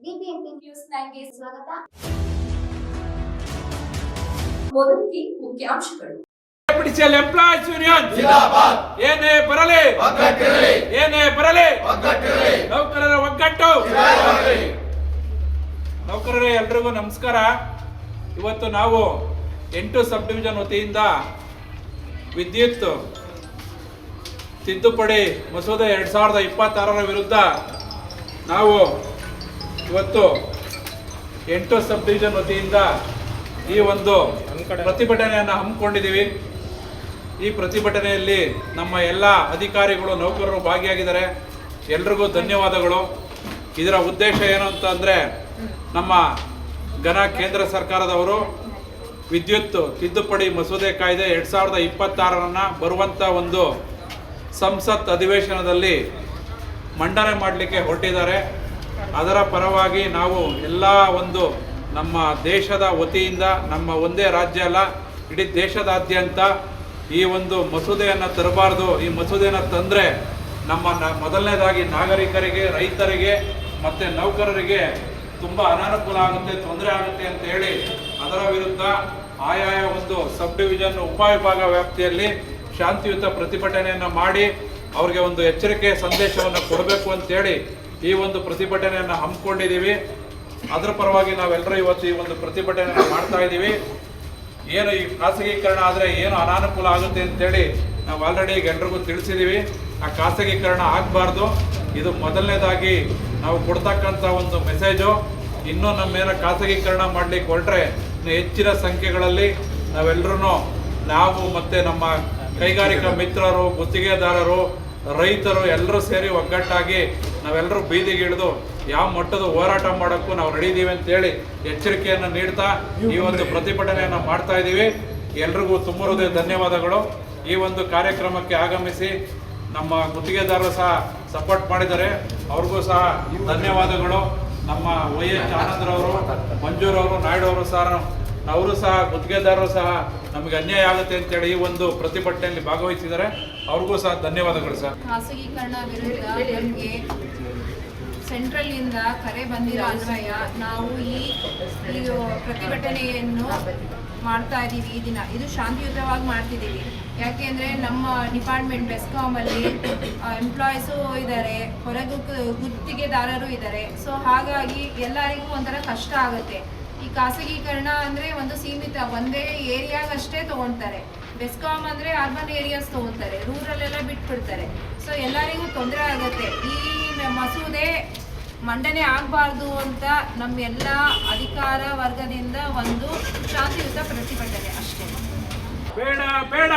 BBMP news 9ಗೆ ಸ್ವಾಗತ. ಮೊದಲಿಗೆ ಮುಖ್ಯಾಂಶಗಳು. ಬಿಡಿಸಿಎಲ್ ಎಂಪ್ಲಾಯೀಸ್ ಯೂನಿಯನ್ ಜಿಂದಾಬಾದ್. ಏನೇ ಬರಲಿ ಒಗ್ಗಟ್ಟಿರಲಿ, ಏನೇ ಬರಲಿ ಒಗ್ಗಟ್ಟಿರಲಿ, ನೌಕರರ ಒಗ್ಗಟ್ಟು ಜಿಂದಾಬಾದ್. ನೌಕರರೇ ಎಲ್ರಿಗೂ ನಮಸ್ಕಾರ. ಇವತ್ತು ನಾವು 8 ಸಬ್ ಡಿವಿಷನ್ ವತಿಯಿಂದ ವಿದ್ಯುತ್ ತಿದ್ದುಪಡಿ ಮಸೂದೆ 2026 ವಿರುದ್ಧ ನಾವು ಇವತ್ತು 8 ಸಬ್ ಡಿವಿಷನ್ ವತಿಯಿಂದ ಈ ಒಂದು ಪ್ರತಿಭಟನೆಯನ್ನು ಹಮ್ಮಿಕೊಂಡಿದ್ದೀವಿ. ಈ ಪ್ರತಿಭಟನೆಯಲ್ಲಿ ನಮ್ಮ ಎಲ್ಲ ಅಧಿಕಾರಿಗಳು ನೌಕರರು ಭಾಗಿಯಾಗಿದ್ದಾರೆ. ಎಲ್ರಿಗೂ ಧನ್ಯವಾದಗಳು. ಇದರ ಉದ್ದೇಶ ಏನು ಅಂತಂದರೆ, ನಮ್ಮ ಕೇಂದ್ರ ಸರ್ಕಾರದವರು ವಿದ್ಯುತ್ ತಿದ್ದುಪಡಿ ಮಸೂದೆ ಕಾಯ್ದೆ 2026 ಬರುವಂಥ ಒಂದು ಸಂಸತ್ ಅಧಿವೇಶನದಲ್ಲಿ ಮಂಡನೆ ಮಾಡಲಿಕ್ಕೆ ಹೊರಟಿದ್ದಾರೆ. ಅದರ ಪರವಾಗಿ ನಾವು ಎಲ್ಲ ಒಂದು ನಮ್ಮ ದೇಶದ ವತಿಯಿಂದ, ನಮ್ಮ ಒಂದೇ ರಾಜ್ಯ ಅಲ್ಲ ಇಡೀ ದೇಶದಾದ್ಯಂತ ಈ ಒಂದು ಮಸೂದೆಯನ್ನು ತರಬಾರ್ದು. ಈ ಮಸೂದೆಯನ್ನು ತಂದರೆ ನಮ್ಮ ಮೊದಲನೇದಾಗಿ ನಾಗರಿಕರಿಗೆ, ರೈತರಿಗೆ ಮತ್ತು ನೌಕರರಿಗೆ ತುಂಬ ಅನಾನುಕೂಲ ಆಗುತ್ತೆ, ತೊಂದರೆ ಆಗುತ್ತೆ ಅಂತ ಹೇಳಿ ಅದರ ವಿರುದ್ಧ ಆಯಾಯ ಒಂದು ಸಬ್ ಡಿವಿಷನ್ ಉಪವಿಭಾಗ ವ್ಯಾಪ್ತಿಯಲ್ಲಿ ಶಾಂತಿಯುತ ಪ್ರತಿಭಟನೆಯನ್ನು ಮಾಡಿ ಅವ್ರಿಗೆ ಒಂದು ಎಚ್ಚರಿಕೆ ಸಂದೇಶವನ್ನು ಕೊಡಬೇಕು ಅಂತೇಳಿ ಈ ಒಂದು ಪ್ರತಿಭಟನೆಯನ್ನು ಹಮ್ಮಿಕೊಂಡಿದ್ದೀವಿ. ಅದರ ಪರವಾಗಿ ನಾವೆಲ್ಲರೂ ಇವತ್ತು ಈ ಒಂದು ಪ್ರತಿಭಟನೆಯನ್ನು ಮಾಡ್ತಾ ಇದ್ದೀವಿ. ಏನು ಈ ಖಾಸಗೀಕರಣ ಆದರೆ ಏನು ಅನಾನುಕೂಲ ಆಗುತ್ತೆ ಅಂತೇಳಿ ನಾವು ಆಲ್ರೆಡಿ ಈಗ ಎಲ್ರಿಗೂ ತಿಳಿಸಿದ್ದೀವಿ. ಆ ಖಾಸಗೀಕರಣ ಆಗಬಾರ್ದು. ಇದು ಮೊದಲನೇದಾಗಿ ನಾವು ಕೊಡ್ತಕ್ಕಂಥ ಒಂದು ಮೆಸೇಜು. ಇನ್ನೂ ನಮ್ಮೇನೋ ಖಾಸಗೀಕರಣ ಮಾಡಲಿಕ್ಕೆ ಹೊರಟ್ರೆ ಹೆಚ್ಚಿನ ಸಂಖ್ಯೆಗಳಲ್ಲಿ ನಾವೆಲ್ಲರೂ ನಾವು ಮತ್ತು ನಮ್ಮ ಕೈಗಾರಿಕಾ ಮಿತ್ರರು, ಗುತ್ತಿಗೆದಾರರು, ರೈತರು ಎಲ್ಲರೂ ಸೇರಿ ಒಗ್ಗಟ್ಟಾಗಿ ನಾವೆಲ್ಲರೂ ಬೀದಿಗೆ ಇಳಿದು ಯಾವ ಮಟ್ಟದ ಹೋರಾಟ ಮಾಡೋಕ್ಕೂ ನಾವು ರೆಡಿ ಇದ್ದೀವಿ ಅಂತೇಳಿ ಎಚ್ಚರಿಕೆಯನ್ನು ನೀಡ್ತಾ ಈ ಒಂದು ಪ್ರತಿಭಟನೆಯನ್ನು ಮಾಡ್ತಾ ಇದ್ದೀವಿ. ಎಲ್ರಿಗೂ ತುಂಬ ಹೃದಯ ಧನ್ಯವಾದಗಳು. ಈ ಒಂದು ಕಾರ್ಯಕ್ರಮಕ್ಕೆ ಆಗಮಿಸಿ ನಮ್ಮ ಗುತ್ತಿಗೆದಾರರು ಸಹ ಸಪೋರ್ಟ್ ಮಾಡಿದ್ದಾರೆ, ಅವ್ರಿಗೂ ಸಹ ಧನ್ಯವಾದಗಳು. ನಮ್ಮ YH ಆನಂದ್ರವರು, ಮಂಜೂರವರು, ನಾಯ್ಡು ಸಹ ಅವರು ಸಹ ಗುತ್ತಿಗೆದಾರರು ಸಹ ನಮಗೆ ಅನ್ಯಾಯ ಆಗುತ್ತೆ ಅಂತೇಳಿ ಈ ಒಂದು ಪ್ರತಿಭಟನೆಯಲ್ಲಿ ಭಾಗವಹಿಸಿದ್ದಾರೆ. ಅವ್ರಿಗೂ ಸಹ ಧನ್ಯವಾದಗಳು ಸರ್. ಖಾಸಗೀಕರಣ ವಿರುದ್ಧ ನಮಗೆ ಸೆಂಟ್ರಲ್ನಿಂದ ಕರೆ ಬಂದಿರೋ ಅನ್ವಯ ನಾವು ಈ ಪ್ರತಿಭಟನೆಯನ್ನು ಮಾಡ್ತಾ ಇದ್ದೀವಿ. ಈ ದಿನ ಇದು ಶಾಂತಿಯುತವಾಗಿ ಮಾಡ್ತಿದ್ದೀವಿ. ಯಾಕೆಂದರೆ ನಮ್ಮ ಡಿಪಾರ್ಟ್ಮೆಂಟ್ ಬೆಸ್ಕಾಮಲ್ಲಿ ಎಂಪ್ಲಾಯೀಸು ಇದ್ದಾರೆ, ಹೊರಗೂ ಗುತ್ತಿಗೆದಾರರು ಇದ್ದಾರೆ. ಸೊ ಹಾಗಾಗಿ ಎಲ್ಲರಿಗೂ ಒಂಥರ ಕಷ್ಟ ಆಗುತ್ತೆ. ಈ ಖಾಸಗೀಕರಣ ಅಂದರೆ ಒಂದು ಸೀಮಿತ ಒಂದೇ ಏರಿಯಾಗಷ್ಟೇ ತೊಗೊಳ್ತಾರೆ. ಬೆಸ್ಕಾಮ್ ಅಂದರೆ ಅರ್ಬನ್ ಏರಿಯಾಸ್ ತೊಗೊಳ್ತಾರೆ, ರೂರಲ್ಲೆಲ್ಲ ಬಿಟ್ಬಿಡ್ತಾರೆ. ಸೊ ಎಲ್ಲರಿಗೂ ತೊಂದರೆ ಆಗುತ್ತೆ. ಈ ಮಸೂದೆ ಮಂಡನೆ ಆಗಬಾರ್ದು ಅಂತ ನಮ್ಮೆಲ್ಲ ಅಧಿಕಾರ ವರ್ಗದಿಂದ ಒಂದು ಶಾಂತಿಯುತ ಪ್ರತಿಭಟನೆ ಅಷ್ಟೇ. ಬೇಡ ಬೇಡ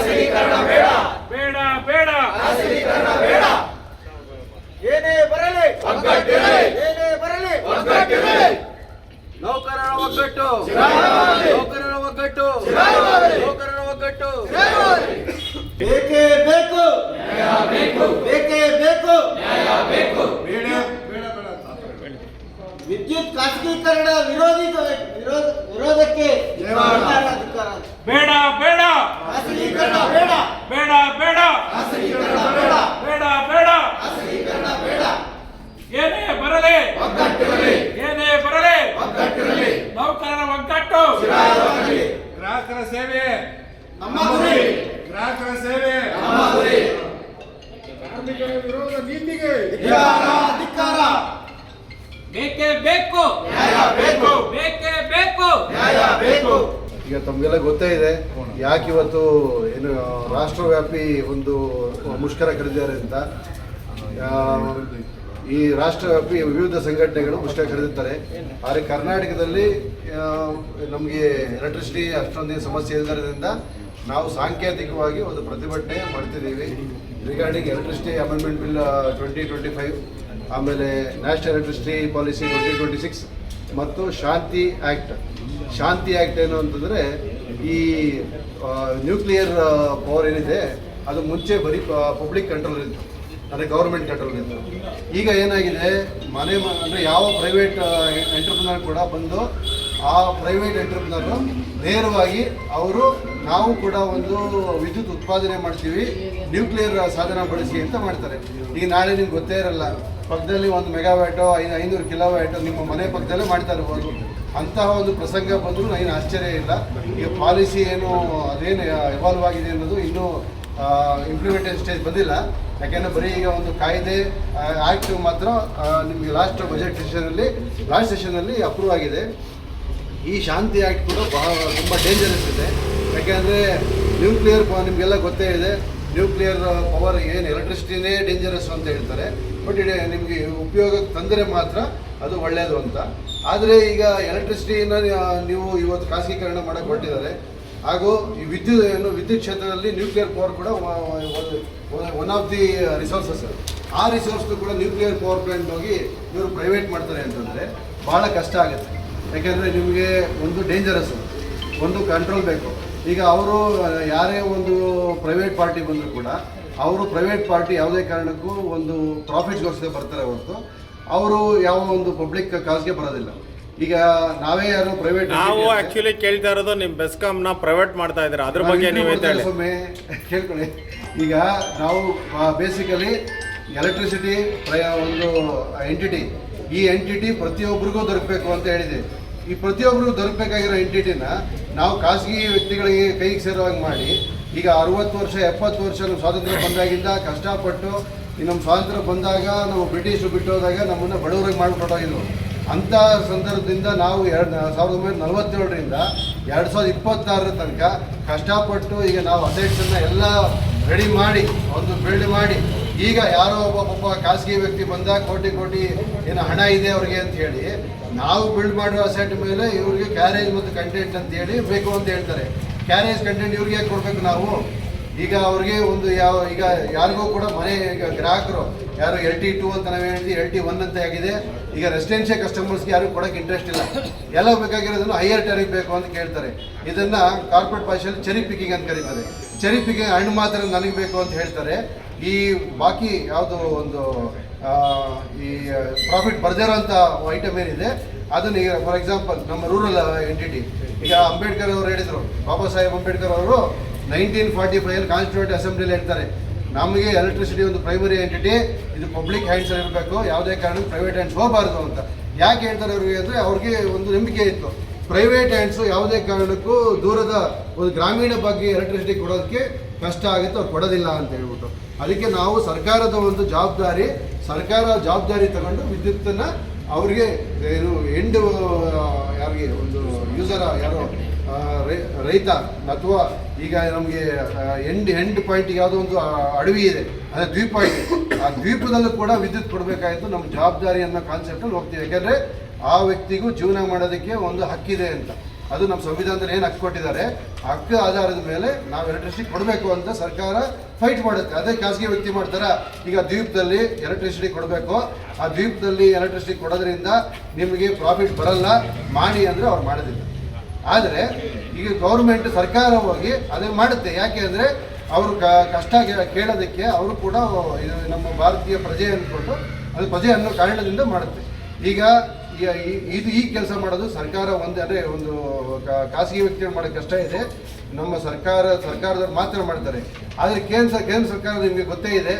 ಬೇಡ ಬೇಡ ಬೇಡ ಬೇಡ, ಏನೇ ಬರಲಿ ಏನೇ ಬರಲಿ ನೌಕರರ ಒಗ್ಗಟ್ಟು, ನೌಕರರ ಒಗ್ಗಟ್ಟು, ನೌಕರರ ಒಗ್ಗಟ್ಟು. ಬೇಕೇ ಬೇಕು, ಬೇಕೇ ಬೇಕು, ವಿದ್ಯುತ್ ಖಾಸಗೀಕರಣ ವಿರೋಧಕ್ಕೆ ಬೇಡ ಬೇಡ ಖಾಸಗೀಕರಣ ಬೇಡ, ಬೇಡ ಬೇಡ ಖಾಸಗೀಕರಣ ಬೇಡ, ಬೇಡ ಬೇಡ, ಖಾಸಗೀಕರಣ ಬೇಡ. ಏನೇ ಬರಲಿ ಒಗ್ಗಟ್ಟಿರಲಿ, ಏನೇ ಬರಲಿ ಒಗ್ಗಟ್ಟಿರಲಿ, ನೌಕರರ ಒಗ್ಗಟ್ಟು. ಗ್ರಾಹಕರ ಸೇವೆ ನಮ್ಮ ಗುರಿ, ಗ್ರಾಹಕರ ಸೇವೆ ನಮ್ಮ ಗುರಿ. ಕಾರ್ಮಿಕರ ವಿರೋಧ ನೀತಿಗೆ ಧಿಕ್ಕಾರ, ಬೇಕೇ ಬೇಕು, ನ್ಯಾಯ ಬೇಕು, ಬೇಕೇ ಬೇಕು, ನ್ಯಾಯ ಬೇಕು. ಈಗ ತಮಗೆಲ್ಲ ಗೊತ್ತೇ ಇದೆ ಯಾಕೆ ಇವತ್ತು ಏನು ರಾಷ್ಟ್ರವ್ಯಾಪಿ ಒಂದು ಮುಷ್ಕರ ಕರೆದಿದ್ದಾರೆ ಅಂತ. ಈ ರಾಷ್ಟ್ರವ್ಯಾಪಿ ವಿವಿಧ ಸಂಘಟನೆಗಳು ಮುಷ್ಕರ ಕರೆದಿರ್ತಾರೆ. ಆದರೆ ಕರ್ನಾಟಕದಲ್ಲಿ ನಮಗೆ ಎಲೆಕ್ಟ್ರಿಸಿಟಿ ಅಷ್ಟೊಂದು ಸಮಸ್ಯೆ ಇಲ್ಲದರಿಂದ ನಾವು ಸಾಂಕೇತಿಕವಾಗಿ ಒಂದು ಪ್ರತಿಭಟನೆ ಮಾಡ್ತಿದ್ದೀವಿ ರಿಗಾರ್ಡಿಂಗ್ ಎಲೆಕ್ಟ್ರಿಸಿಟಿ ಅಮೆಂಡ್ಮೆಂಟ್ ಬಿಲ್ 2025, ಆಮೇಲೆ ನ್ಯಾಷನಲ್ ಎಲೆಕ್ಟ್ರಿಸಿಟಿ ಪಾಲಿಸಿ 2026 ಮತ್ತು ಶಾಂತಿ ಆ್ಯಕ್ಟ್ ಏನು ಅಂತಂದರೆ, ಈ ನ್ಯೂಕ್ಲಿಯರ್ ಪವರ್ ಏನಿದೆ ಅದು ಮುಂಚೆ ಬರೀ ಪಬ್ಲಿಕ್ ಕಂಟ್ರೋಲ್ ಇತ್ತು, ಅಂದರೆ ಗೌರ್ಮೆಂಟ್ ಕಂಟ್ರೋಲ್ ಇತ್ತು. ಈಗ ಏನಾಗಿದೆ, ಅಂದರೆ ಯಾವ ಪ್ರೈವೇಟ್ ಎಂಟರ್ಪ್ರಿನರ್ ಕೂಡ ಬಂದು ಆ ಪ್ರೈವೇಟ್ ಎಂಟರ್ಪ್ರಿನರು ನೇರವಾಗಿ ನಾವು ಕೂಡ ಒಂದು ವಿದ್ಯುತ್ ಉತ್ಪಾದನೆ ಮಾಡ್ತೀವಿ, ನ್ಯೂಕ್ಲಿಯರ್ ಸಾಧನ ಬಳಸಿ ಅಂತ ಮಾಡ್ತಾರೆ. ಈಗ ನಾಳೆ ನಿಮ್ಗೆ ಗೊತ್ತೇ ಇರಲ್ಲ, ಪಕ್ಕದಲ್ಲಿ ಒಂದು ಮೆಗಾವ್ಯಾಟೋ 500 ಕಿಲೋವ್ಯಾಟೋ ನಿಮ್ಮ ಮನೆ ಪಕ್ಕದಲ್ಲೇ ಮಾಡ್ತಾ ಇರ್ಬೋದು. ಅಂತಹ ಒಂದು ಪ್ರಸಂಗ ಬಂದರೂ ಏನು ಆಶ್ಚರ್ಯ ಇಲ್ಲ. ಈಗ ಪಾಲಿಸಿ ಏನು ಅದೇನು ಎವಾಲ್ವ್ ಆಗಿದೆ ಅನ್ನೋದು ಇನ್ನೂ ಇಂಪ್ಲಿಮೆಂಟೇಷನ್ ಸ್ಟೇಜ್ ಬಂದಿಲ್ಲ. ಯಾಕೆಂದರೆ ಬರೀ ಈಗ ಒಂದು ಕಾಯ್ದೆ ಆ್ಯಕ್ಟ್ ಮಾತ್ರ ನಿಮಗೆ ಲಾಸ್ಟ್ ಸೆಷನಲ್ಲಿ ಅಪ್ರೂವ್ ಆಗಿದೆ. ಈ ಶಾಂತಿ ಆ್ಯಕ್ಟ್ ಕೂಡ ತುಂಬ ಡೇಂಜರಸ್ ಇದೆ. ಯಾಕೆಂದರೆ ನ್ಯೂಕ್ಲಿಯರ್ ನಿಮಗೆಲ್ಲ ಗೊತ್ತೇ ಇದೆ, ನ್ಯೂಕ್ಲಿಯರ್ ಪವರ್ ಏನು ಎಲೆಕ್ಟ್ರಿಸಿಟಿನೇ ಡೇಂಜರಸ್ ಅಂತ ಹೇಳ್ತಾರೆ. ಬಟ್ ನಿಮಗೆ ಉಪಯೋಗಕ್ಕೆ ತಂದರೆ ಮಾತ್ರ ಅದು ಒಳ್ಳೆಯದು ಅಂತ. ಆದರೆ ಈಗ ಎಲೆಕ್ಟ್ರಿಸಿಟಿನ ನೀವು ಇವತ್ತು ಖಾಸಗೀಕರಣ ಮಾಡೋಕ್ಕೆ ಹೊರಟಿದ್ದಾರೆ. ಹಾಗೂ ಈ ವಿದ್ಯುತ್ ಕ್ಷೇತ್ರದಲ್ಲಿ ನ್ಯೂಕ್ಲಿಯರ್ ಪವರ್ ಕೂಡ ಒನ್ ಆಫ್ ದಿ ರಿಸೋರ್ಸಸ್. ಆ ರಿಸೋರ್ಸ್ನು ಕೂಡ ನ್ಯೂಕ್ಲಿಯರ್ ಪವರ್ ಪ್ಲಾಂಟ್ ಹೋಗಿ ಇವರು ಪ್ರೈವೇಟ್ ಮಾಡ್ತಾರೆ ಅಂತಂದರೆ ಭಾಳ ಕಷ್ಟ ಆಗುತ್ತೆ. ಯಾಕೆಂದರೆ ನಿಮಗೆ ಒಂದು ಡೇಂಜರಸ್, ಒಂದು ಕಂಟ್ರೋಲ್ ಬೇಕು. ಈಗ ಅವರು ಯಾರೇ ಒಂದು ಪ್ರೈವೇಟ್ ಪಾರ್ಟಿ ಬಂದರೂ ಕೂಡ ಅವರು ಪ್ರೈವೇಟ್ ಪಾರ್ಟಿ ಯಾವುದೇ ಕಾರಣಕ್ಕೂ ಒಂದು ಪ್ರಾಫಿಟ್ಸ್ಗೋಸ್ಕರ ಬರ್ತಾರೆ ಹೊರತು ಅವರು ಯಾವ ಒಂದು ಪಬ್ಲಿಕ್ ಕಾಸ್ಗೆ ಬರೋದಿಲ್ಲ. ಈಗ ನಾವೇ ಯಾರು ಪ್ರೈವೇಟ್ ನಾವು ಆಕ್ಚುಲಿ ಕೇಳ್ತಾ ಇರೋದು ನಿಮ್ಮ ಬೆಸ್ಕಾಂನ ಪ್ರೈವೇಟ್ ಮಾಡ್ತಾ ಇದ್ದಾರೆ, ಅದ್ರ ಬಗ್ಗೆ ನೀವು ಒಮ್ಮೆ ಕೇಳ್ಕೊಳ್ಳಿ. ಈಗ ನಾವು ಬೇಸಿಕಲಿ ಎಲೆಕ್ಟ್ರಿಸಿಟಿ ಒಂದು ಎಂಟಿಟಿ, ಈ ಎಂಟಿಟಿ ಪ್ರತಿಯೊಬ್ಬರಿಗೂ ದೊರಕಬೇಕು ಅಂತ ಹೇಳಿದೆ. ಈ ಪ್ರತಿಯೊಬ್ಬರಿಗೂ ದೊರಕಬೇಕಾಗಿರೋ ಎಂಟಿಟಿನ ನಾವು ಖಾಸಗಿ ವ್ಯಕ್ತಿಗಳಿಗೆ ಕೈಗೆ ಸೇರುವಾಗ ಮಾಡಿ ಈಗ 60 ವರ್ಷ 70 ವರ್ಷ ನಮ್ಮ ಸ್ವಾತಂತ್ರ್ಯ ಬಂದಾಗಿಂದ ಕಷ್ಟಪಟ್ಟು ನಮ್ಮ ಸ್ವಾತಂತ್ರ್ಯ ಬಂದಾಗ ನಾವು ಬ್ರಿಟಿಷರು ಬಿಟ್ಟು ಹೋದಾಗ ನಮ್ಮನ್ನು ಬಡವರಿಗೆ ಮಾಡಿಕೊಟ್ಟೋಗಿದ್ರು. ಅಂಥ ಸಂದರ್ಭದಿಂದ ನಾವು 1947ರಿಂದ 2026 ತನಕ ಕಷ್ಟಪಟ್ಟು ಈಗ ನಾವು ಅಸೆಟ್ಸನ್ನು ಎಲ್ಲ ರೆಡಿ ಮಾಡಿ ಒಂದು ಬಿಲ್ಡ್ ಮಾಡಿ ಈಗ ಯಾರೋ ಒಬ್ಬ ಖಾಸಗಿ ವ್ಯಕ್ತಿ ಬಂದ ಕೋಟಿ ಏನು ಹಣ ಇದೆ ಅವ್ರಿಗೆ ಅಂತ ಹೇಳಿ ನಾವು ಬಿಲ್ಡ್ ಮಾಡೋ ಅಸೆಟ್ ಮೇಲೆ ಇವ್ರಿಗೆ ಕ್ಯಾರೇಜ್ ಮತ್ತು ಕಂಟೆಂಟ್ ಅಂತ ಹೇಳಿ ಬೇಕು ಅಂತ ಹೇಳ್ತಾರೆ. ಕ್ಯಾರೇಜ್ ಕಂಟೆಂಟ್ ಇವ್ರಿಗೆ ಯಾಕೆ ಕೊಡಬೇಕು ನಾವು? ಈಗ ಅವ್ರಿಗೆ ಒಂದು ಈಗ ಯಾರಿಗೂ ಕೂಡ ಮನೆ ಈಗ ಗ್ರಾಹಕರು ಯಾರು LT2 ಅಂತ ನಾವು ಹೇಳ್ತೀವಿ, LT1 ಅಂತ ಆಗಿದೆ. ಈಗ ರೆಸಿಡೆನ್ಷಿಯಲ್ ಕಸ್ಟಮರ್ಸ್ಗೆ ಯಾರು ಕೊಡೋಕ್ಕೆ ಇಂಟ್ರೆಸ್ಟ್ ಇಲ್ಲ. ಎಲ್ಲ ಬೇಕಾಗಿರೋದನ್ನು ಹೈಯರ್ ಟ್ಯಾರಿಫ್ ಬೇಕು ಅಂತ ಕೇಳ್ತಾರೆ. ಇದನ್ನು ಕಾರ್ಪೊರೇಟ್ ಭಾಷೆಯಲ್ಲಿ ಚೆರಿ ಪಿಕಿಂಗ್ ಅಂತ ಕರೀತಾರೆ. ಚೆರಿ ಪಿಕಿಂಗ್ ಹಣ್ಣು ಮಾತ್ರ ನನಗೆ ಬೇಕು ಅಂತ ಹೇಳ್ತಾರೆ. ಈ ಬಾಕಿ ಯಾವುದು ಒಂದು ಈ ಪ್ರಾಫಿಟ್ ಬರ್ದಿರೋಂಥ ಐಟಮ್ ಏನಿದೆ ಅದನ್ನು ಈಗ ಫಾರ್ ಎಕ್ಸಾಂಪಲ್ ನಮ್ಮ ರೂರಲ್ ಎಂಟಿಟಿ, ಈಗ ಅಂಬೇಡ್ಕರ್ ಅವರು ಹೇಳಿದರು, ಬಾಬಾ ಸಾಹೇಬ್ ಅಂಬೇಡ್ಕರ್ ಅವರು 1945 ಕಾನ್ಸ್ಟಿಟ್ಯೂಂಟ್ ಅಸೆಂಬ್ಲಿಯಲ್ಲಿ ಹೇಳ್ತಾರೆ, ನಮಗೆ ಎಲೆಕ್ಟ್ರಿಸಿಟಿ ಒಂದು ಪ್ರೈಮರಿ ಎಂಟಿಟಿ, ಇದು ಪಬ್ಲಿಕ್ ಹ್ಯಾಂಡ್ಸಲ್ಲಿ ಇರಬೇಕು, ಯಾವುದೇ ಕಾರಣಕ್ಕೂ ಪ್ರೈವೇಟ್ ಹ್ಯಾಂಡ್ಸ್ ಹೋಗಬಾರ್ದು ಅಂತ. ಯಾಕೆ ಹೇಳ್ತಾರೆ ಅವ್ರಿಗೆ ಅಂದರೆ ಅವ್ರಿಗೆ ಒಂದು ನಂಬಿಕೆ ಇತ್ತು, ಪ್ರೈವೇಟ್ ಹ್ಯಾಂಡ್ಸು ಯಾವುದೇ ಕಾರಣಕ್ಕೂ ದೂರದ ಒಂದು ಗ್ರಾಮೀಣ ಬಗ್ಗೆ ಎಲೆಕ್ಟ್ರಿಸಿಟಿ ಕೊಡೋದಕ್ಕೆ ಕಷ್ಟ ಆಗುತ್ತೆ, ಅವ್ರು ಕೊಡೋದಿಲ್ಲ ಅಂತ ಹೇಳ್ಬಿಟ್ಟು. ಅದಕ್ಕೆ ನಾವು ಸರ್ಕಾರದ ಒಂದು ಜವಾಬ್ದಾರಿ ತಗೊಂಡು ವಿದ್ಯುತ್ತನ್ನು ಅವ್ರಿಗೆ ಏನು ಯಾರಿಗೆ ಒಂದು ಯೂಸರ ಯಾರೋ ರೈತ ಅಥವಾ ಈಗ ನಮಗೆ ಎಂಡ್ ಪಾಯಿಂಟಿಗೆ ಯಾವುದೋ ಒಂದು ಅಡವಿ ಇದೆ, ಅದೇ ದ್ವೀಪ ಇದೆ, ಆ ದ್ವೀಪದಲ್ಲೂ ಕೂಡ ವಿದ್ಯುತ್ ಕೊಡಬೇಕಾಯಿತು. ನಮ್ಮ ಜವಾಬ್ದಾರಿ ಅನ್ನೋ ಕಾನ್ಸೆಪ್ಟಲ್ಲಿ ಹೋಗ್ತೀವಿ. ಯಾಕೆಂದರೆ ಆ ವ್ಯಕ್ತಿಗೂ ಜೀವನ ಮಾಡೋದಕ್ಕೆ ಒಂದು ಹಕ್ಕಿದೆ ಅಂತ, ಅದು ನಮ್ಮ ಸಂವಿಧಾನದಲ್ಲಿ ಏನು ಹಕ್ಕು ಕೊಟ್ಟಿದ್ದಾರೆ, ಹಕ್ಕು ಆಧಾರದ ಮೇಲೆ ನಾವು ಎಲೆಕ್ಟ್ರಿಸಿಟಿ ಕೊಡಬೇಕು ಅಂತ ಸರ್ಕಾರ ಫೈಟ್ ಮಾಡುತ್ತೆ. ಅದೇ ಖಾಸಗಿ ವ್ಯಕ್ತಿ ಮಾಡ್ತಾರೆ, ಈಗ ದ್ವೀಪದಲ್ಲಿ ಎಲೆಕ್ಟ್ರಿಸಿಟಿ ಕೊಡಬೇಕು, ಆ ದ್ವೀಪದಲ್ಲಿ ಎಲೆಕ್ಟ್ರಿಸಿಟಿ ಕೊಡೋದ್ರಿಂದ ನಿಮಗೆ ಪ್ರಾಫಿಟ್ ಬರಲ್ಲ ಮಾಡಿ ಅಂದರೆ ಅವ್ರು ಮಾಡೋದಿಲ್ಲ. ಆದರೆ ಈಗ ಗೌರ್ಮೆಂಟ್ ಸರ್ಕಾರ ಹೋಗಿ ಅದನ್ನು ಮಾಡುತ್ತೆ. ಯಾಕೆ ಅಂದರೆ ಅವರು ಕಷ್ಟ ಕೇಳೋದಕ್ಕೆ ಅವರು ಕೂಡ ಇದು ನಮ್ಮ ಭಾರತೀಯ ಪ್ರಜೆ ಅಂದ್ಕೊಂಡು ಅದು ಪ್ರಜೆ ಅನ್ನೋ ಕಾರಣದಿಂದ ಮಾಡುತ್ತೆ. ಈಗ ಈ ಕೆಲಸ ಮಾಡೋದು ಸರ್ಕಾರ ಅಂದರೆ ಒಂದು ಖಾಸಗಿ ವ್ಯಕ್ತಿಗಳು ಮಾಡೋಕ್ಕೆ ಕಷ್ಟ ಇದೆ, ನಮ್ಮ ಸರ್ಕಾರದವ್ರು ಮಾತ್ರ ಮಾಡ್ತಾರೆ. ಆದರೆ ಕೇಂದ್ರ ಸರ್ಕಾರ ನಿಮಗೆ ಗೊತ್ತೇ ಇದೆ,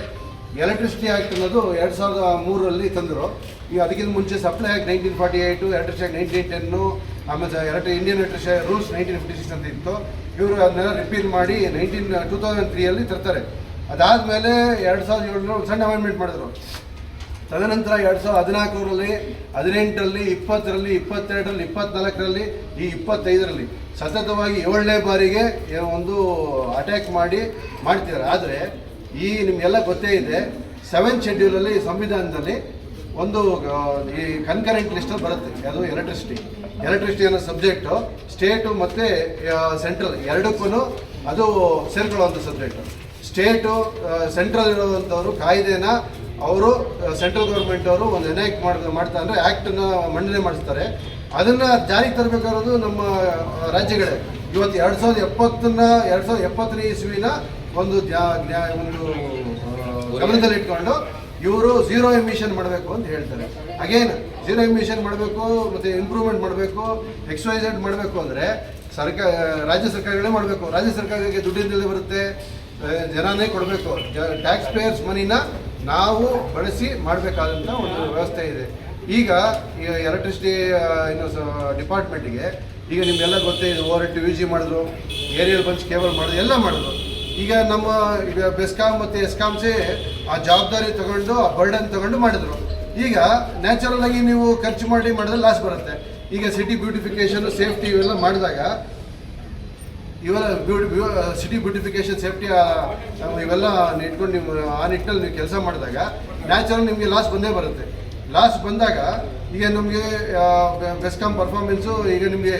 ಎಲೆಕ್ಟ್ರಿಸಿಟಿ ಆ್ಯಕ್ಟ್ ಅನ್ನೋದು 2003ರಲ್ಲಿ ತಂದರು. ಈಗ ಅದಕ್ಕಿಂತ ಮುಂಚೆ ಸಪ್ಲೈ ಆ್ಯಕ್ಟ್ 1948, ಎಲೆಕ್ಟ್ರಿಸಿಟಿ ಆ್ಯಕ್ಟ್ 1910, ಆಮೇಲೆ ಇಂಡಿಯನ್ ಎಲೆಕ್ಟ್ರಿಸಿಟಿ ರೂಲ್ಸ್ 1956 ಅಂತ ಇತ್ತು. ಇವರು ಅದನ್ನೆಲ್ಲ ರಿಪೀಲ್ ಮಾಡಿ 2003ಯಲ್ಲಿ ತರ್ತಾರೆ. ಅದಾದಮೇಲೆ 2007 ಸಣ್ಣ ಅಮೆಂಡ್ಮೆಂಟ್ ಮಾಡಿದ್ರು. ತದನಂತರ 2014ರಲ್ಲಿ 18ರಲ್ಲಿ 20ರಲ್ಲಿ 22ರಲ್ಲಿ 24ರಲ್ಲಿ ಈ 25ರಲ್ಲಿ ಸತತವಾಗಿ 7ನೇ ಬಾರಿಗೆ ಒಂದು ಅಟ್ಯಾಕ್ ಮಾಡ್ತಿದ್ದಾರೆ. ಆದರೆ ಈ ನಿಮಗೆಲ್ಲ ಗೊತ್ತೇ ಇದೆ, 7th ಶೆಡ್ಯೂಲಲ್ಲಿ ಸಂವಿಧಾನದಲ್ಲಿ ಒಂದು ಈ ಕನ್ಕರೆಂಟ್ ಲಿಸ್ಟಲ್ಲಿ ಬರುತ್ತೆ, ಅದು ಎಲೆಕ್ಟ್ರಿಸಿಟಿ ಅನ್ನೋ ಸಬ್ಜೆಕ್ಟು ಸ್ಟೇಟು ಮತ್ತು ಸೆಂಟ್ರಲ್ ಎರಡಕ್ಕೂ ಅದು ಸೇರ್ಕೊಳ್ಳುವಂಥ ಸಬ್ಜೆಕ್ಟು. ಸ್ಟೇಟು ಸೆಂಟ್ರಲ್ ಇರುವಂಥವರು ಕಾಯ್ದೆನ ಅವರು ಸೆಂಟ್ರಲ್ ಗೌರ್ಮೆಂಟ್ ಅವರು ಒಂದು ಎನಾಕ್ಟ್ ಮಾಡ್ತಾ ಅಂದರೆ ಆ್ಯಕ್ಟನ್ನು ಮಂಡನೆ ಮಾಡಿಸ್ತಾರೆ. ಅದನ್ನು ಜಾರಿಗೆ ತರಬೇಕಾಗಿರೋದು ನಮ್ಮ ರಾಜ್ಯಗಳೇ. ಇವತ್ತು 2070ನೇ ಇಸ್ವಿನ ಒಂದು ಗಮನದಲ್ಲಿ ಇಟ್ಕೊಂಡು ಇವರು ಝೀರೋ ಎಮಿಷನ್ ಮಾಡಬೇಕು ಅಂತ ಹೇಳ್ತಾರೆ. ಅಗೇನ್ ಝೀರೋ ಎಮಿಷನ್ ಮಾಡಬೇಕು ಮತ್ತು ಇಂಪ್ರೂವ್ಮೆಂಟ್ ಮಾಡಬೇಕು, XYZ ಮಾಡಬೇಕು ಅಂದರೆ ರಾಜ್ಯ ಸರ್ಕಾರಗಳೇ ಮಾಡಬೇಕು. ರಾಜ್ಯ ಸರ್ಕಾರಗಳಿಗೆ ದುಡ್ಡಿಂದಲೇ ಬರುತ್ತೆ, ಜನನೇ ಕೊಡಬೇಕು. ಟ್ಯಾಕ್ಸ್ ಪೇಯರ್ಸ್ ಮನಿನ ನಾವು ಬಳಸಿ ಮಾಡಬೇಕಾದಂಥ ಒಂದು ವ್ಯವಸ್ಥೆ ಇದೆ. ಈಗ ಎಲೆಕ್ಟ್ರಿಸಿಟಿ ಡಿಪಾರ್ಟ್ಮೆಂಟಿಗೆ ಈಗ ನಿಮಗೆಲ್ಲ ಗೊತ್ತೇ ಇದೆ, ಓವರ್ ಯು ಜಿ ಮಾಡಿದ್ರು, ಏರಿಯಲ್ ಬಂಚ್ ಕೇಬಲ್ ಮಾಡಿದ್ರು, ಎಲ್ಲ ಮಾಡಿದ್ರು. ಈಗ ನಮ್ಮ ಈಗ ಬೆಸ್ಕಾಮ್ ಮತ್ತು ಎಸ್ಕಾಮ್ಸೇ ಆ ಜವಾಬ್ದಾರಿ ತಗೊಂಡು ಆ ಬರ್ಡನ್ ತಗೊಂಡು ಮಾಡಿದ್ರು. ಈಗ ನ್ಯಾಚುರಲ್ ಆಗಿ ನೀವು ಖರ್ಚು ಮಾಡಿದ್ರೆ ಲಾಸ್ ಬರುತ್ತೆ. ಈಗ ಸಿಟಿ ಬ್ಯೂಟಿಫಿಕೇಷನ್ ಸೇಫ್ಟಿ ಇವೆಲ್ಲ ಮಾಡಿದಾಗ ಸಿಟಿ ಬ್ಯೂಟಿಫಿಕೇಷನ್ ಸೇಫ್ಟಿ ಇವೆಲ್ಲ ಇಟ್ಕೊಂಡು ನೀವು ಆ ನಿಟ್ಟಿನಲ್ಲಿ ನೀವು ಕೆಲಸ ಮಾಡಿದಾಗ ನ್ಯಾಚುರಲ್ ನಿಮಗೆ ಲಾಸ್ ಬಂದೇ ಬರುತ್ತೆ. ಲಾಸ್ ಬಂದಾಗ ಈಗ ನಮಗೆ ಬೆಸ್ಕಾಮ್ ಪರ್ಫಾರ್ಮೆನ್ಸು ಈಗ ನಿಮಗೆ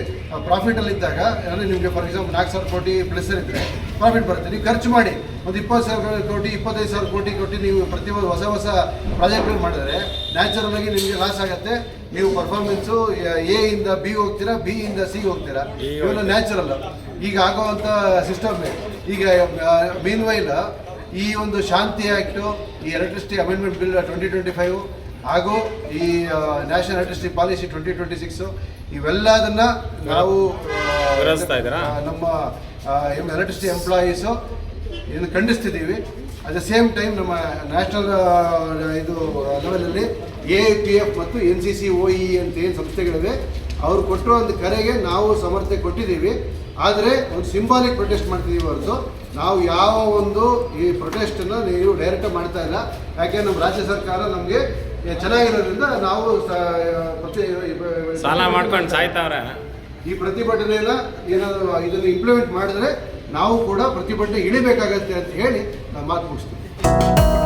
ಪ್ರಾಫಿಟಲ್ಲಿದ್ದಾಗ ಅಂದರೆ ನಿಮಗೆ ಫಾರ್ ಎಕ್ಸಾಂಪಲ್ 4,000 ಕೋಟಿ ಪ್ಲಸ್ ಇದ್ದರೆ ಪ್ರಾಫಿಟ್ ಬರುತ್ತೆ. ನೀವು ಖರ್ಚು ಮಾಡಿ ಒಂದು 20,000 ಕೋಟಿ 25,000 ಕೋಟಿ ಕೊಟ್ಟು ನೀವು ಪ್ರತಿ ಹೊಸ ಪ್ರಾಜೆಕ್ಟ್ಗಳು ಮಾಡಿದ್ರೆ ನ್ಯಾಚುರಲ್ ಆಗಿ ನಿಮಗೆ ಲಾಸ್ ಆಗುತ್ತೆ. ನೀವು ಪರ್ಫಾರ್ಮೆನ್ಸು ಎ ಇಂದ ಬಿ ಹೋಗ್ತೀರಾ, ಬಿ ಇಂದ ಸಿ ಹೋಗ್ತೀರಾ, ಇವೆಲ್ಲ ನ್ಯಾಚುರಲ್ ಈಗ ಆಗುವಂಥ ಸಿಸ್ಟಮ್. ಈಗ ಮೀನ್ ವೈಲ್ ಈ ಒಂದು ಶಾಂತಿ ಆ್ಯಕ್ಟು, ಈ ಎಲೆಕ್ಟ್ರಿಸಿಟಿ ಅಮೆಂಡ್ಮೆಂಟ್ ಬಿಲ್ 2025 ಹಾಗೂ ಈ ನ್ಯಾಷನಲ್ ಎಲೆಕ್ಟ್ರಿಸಿಟಿ ಪಾಲಿಸಿ 2026 ಇವೆಲ್ಲದನ್ನು ನಾವು ನಮ್ಮ ಎಲೆಕ್ಟ್ರಿಸಿಟಿ ಎಂಪ್ಲಾಯೀಸು ಇದನ್ನು ಖಂಡಿಸ್ತಿದ್ದೀವಿ. ಅಟ್ ದ ಸೇಮ್ ಟೈಮ್ ನಮ್ಮ ನ್ಯಾಷನಲ್ ಇದು ಲೆವೆಲಲ್ಲಿ AIPF ಮತ್ತು NCCOE ಅಂತ ಏನು ಸಂಸ್ಥೆಗಳಿವೆ ಅವರು ಕೊಟ್ಟಿರೋ ಒಂದು ಕರೆಗೆ ನಾವು ಸಮರ್ಥನೆ ಕೊಟ್ಟಿದ್ದೀವಿ. ಆದರೆ ಒಂದು ಸಿಂಬಾಲಿಕ್ ಪ್ರೊಟೆಸ್ಟ್ ಮಾಡ್ತಿದ್ದೀವಿ ಹೊರತು ನಾವು ಯಾವ ಒಂದು ಈ ಪ್ರೊಟೆಸ್ಟನ್ನು ನೀವು ಡೈರೆಕ್ಟಾಗಿ ಮಾಡ್ತಾ ಇಲ್ಲ. ಯಾಕೆ ನಮ್ಮ ರಾಜ್ಯ ಸರ್ಕಾರ ನಮಗೆ ಚೆನ್ನಾಗಿರೋದ್ರಿಂದ ನಾವು ಸಾಲ ಮಾಡ್ಕೊಂಡು ಸಾಯ್ತಾವ್ರೆ. ಈ ಪ್ರತಿಭಟನೆಯನ್ನು ಏನಾದರೂ ಇದನ್ನು ಇಂಪ್ಲಿಮೆಂಟ್ ಮಾಡಿದ್ರೆ ನಾವು ಕೂಡ ಪ್ರತಿಭಟನೆ ಇಳಿಬೇಕಾಗತ್ತೆ ಅಂತ ಹೇಳಿ ನಾನು ಮಾತು ಮುಗಿಸ್ತೀನಿ.